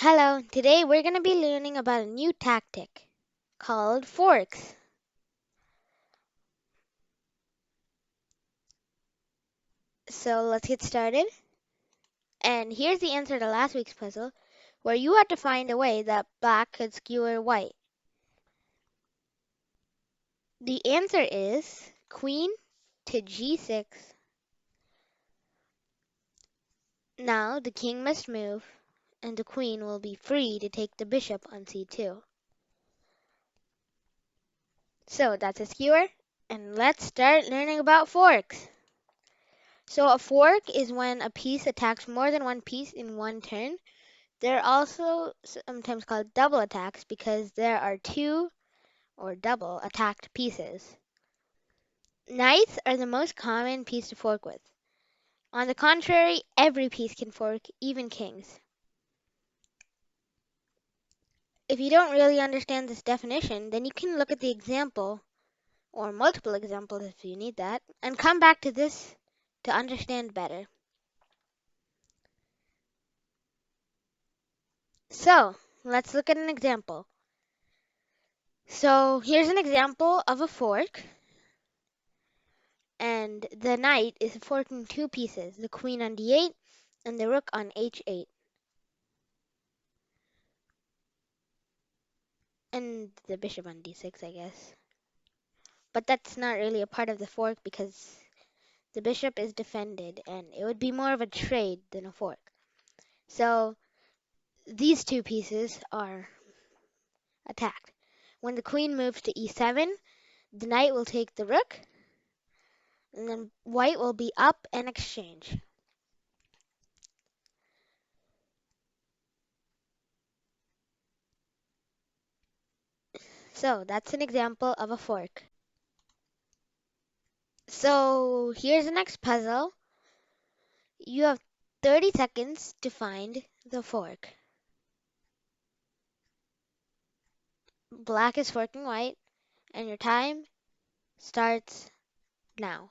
Hello, today we're going to be learning about a new tactic called forks. So let's get started. And here's the answer to last week's puzzle, where you had to find a way that black could skewer white. The answer is queen to g6. Now the king must move, and the queen will be free to take the bishop on c2. So that's a skewer, and let's start learning about forks. So a fork is when a piece attacks more than one piece in one turn. They're also sometimes called double attacks because there are two or double attacked pieces. Knights are the most common piece to fork with. On the contrary, every piece can fork, even kings. If you don't really understand this definition, then you can look at the example, or multiple examples if you need that, and come back to this to understand better. So, let's look at an example. So, here's an example of a fork. And the knight is forking two pieces, the queen on d8 and the rook on h8. And the bishop on d6, I guess. But that's not really a part of the fork because the bishop is defended and it would be more of a trade than a fork. So these two pieces are attacked. When the queen moves to e7, the knight will take the rook, and then white will be up and exchange. So that's an example of a fork. So here's the next puzzle. You have 30 seconds to find the fork. Black is forking white, and your time starts now.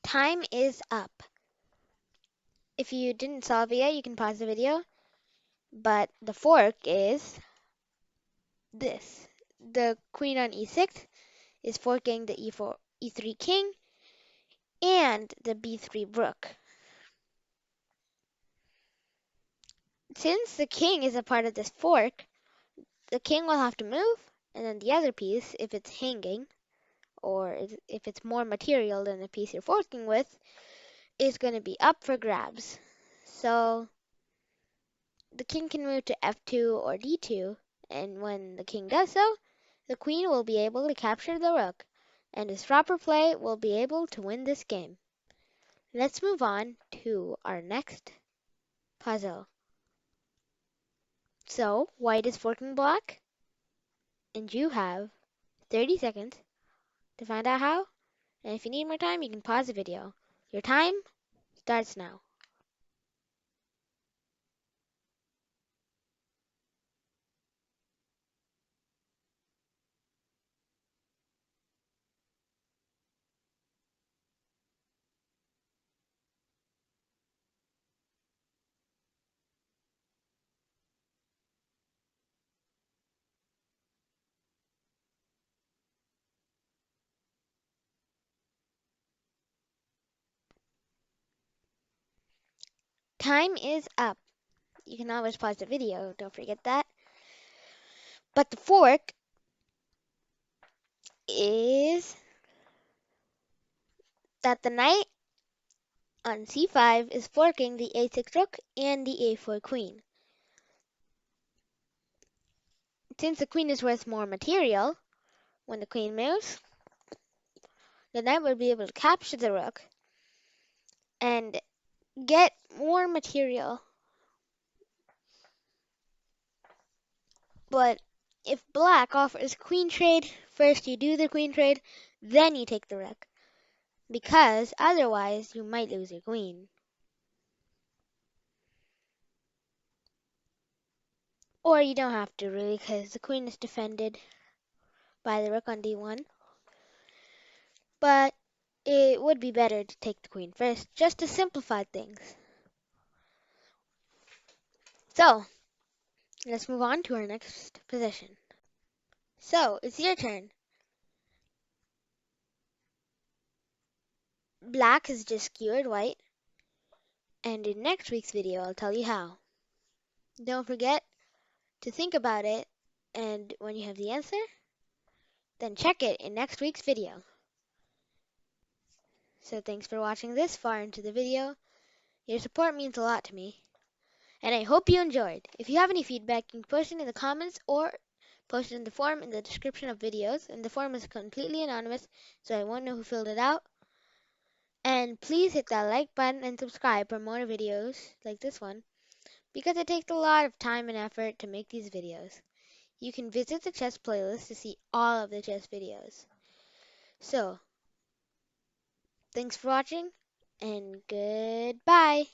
Time is up. If you didn't solve it yet, you can pause the video. But the fork is this. The queen on e6 is forking the e4, e3 king and the b3 rook. Since the king is a part of this fork, the king will have to move, and then the other piece, if it's hanging, or if it's more material than the piece you're forking with, is going to be up for grabs. So the king can move to f2 or d2, and when the king does so, the queen will be able to capture the rook, and his proper play will be able to win this game. Let's move on to our next puzzle. So, white is forking black, and you have 30 seconds to find out how, and if you need more time, you can pause the video. Your time starts now. Time is up. You can always pause the video, don't forget that. But the fork is that the knight on c5 is forking the a6 rook and the a4 queen. Since the queen is worth more material, when the queen moves, the knight will be able to capture the rook and get more material. But if black offers queen trade, first you do the queen trade, then you take the rook. Because otherwise you might lose your queen. Or you don't have to really, because the queen is defended by the rook on d1. But it would be better to take the queen first, just to simplify things. So, let's move on to our next position. So, it's your turn. Black has just skewered white, and in next week's video I'll tell you how. Don't forget to think about it, and when you have the answer, then check it in next week's video. So thanks for watching this far into the video. Your support means a lot to me, and I hope you enjoyed. If you have any feedback, you can post it in the comments or post it in the form in the description of videos, and the form is completely anonymous, so I won't know who filled it out. And please hit that like button and subscribe for more videos like this one, because it takes a lot of time and effort to make these videos. You can visit the chess playlist to see all of the chess videos. So, thanks for watching, and goodbye!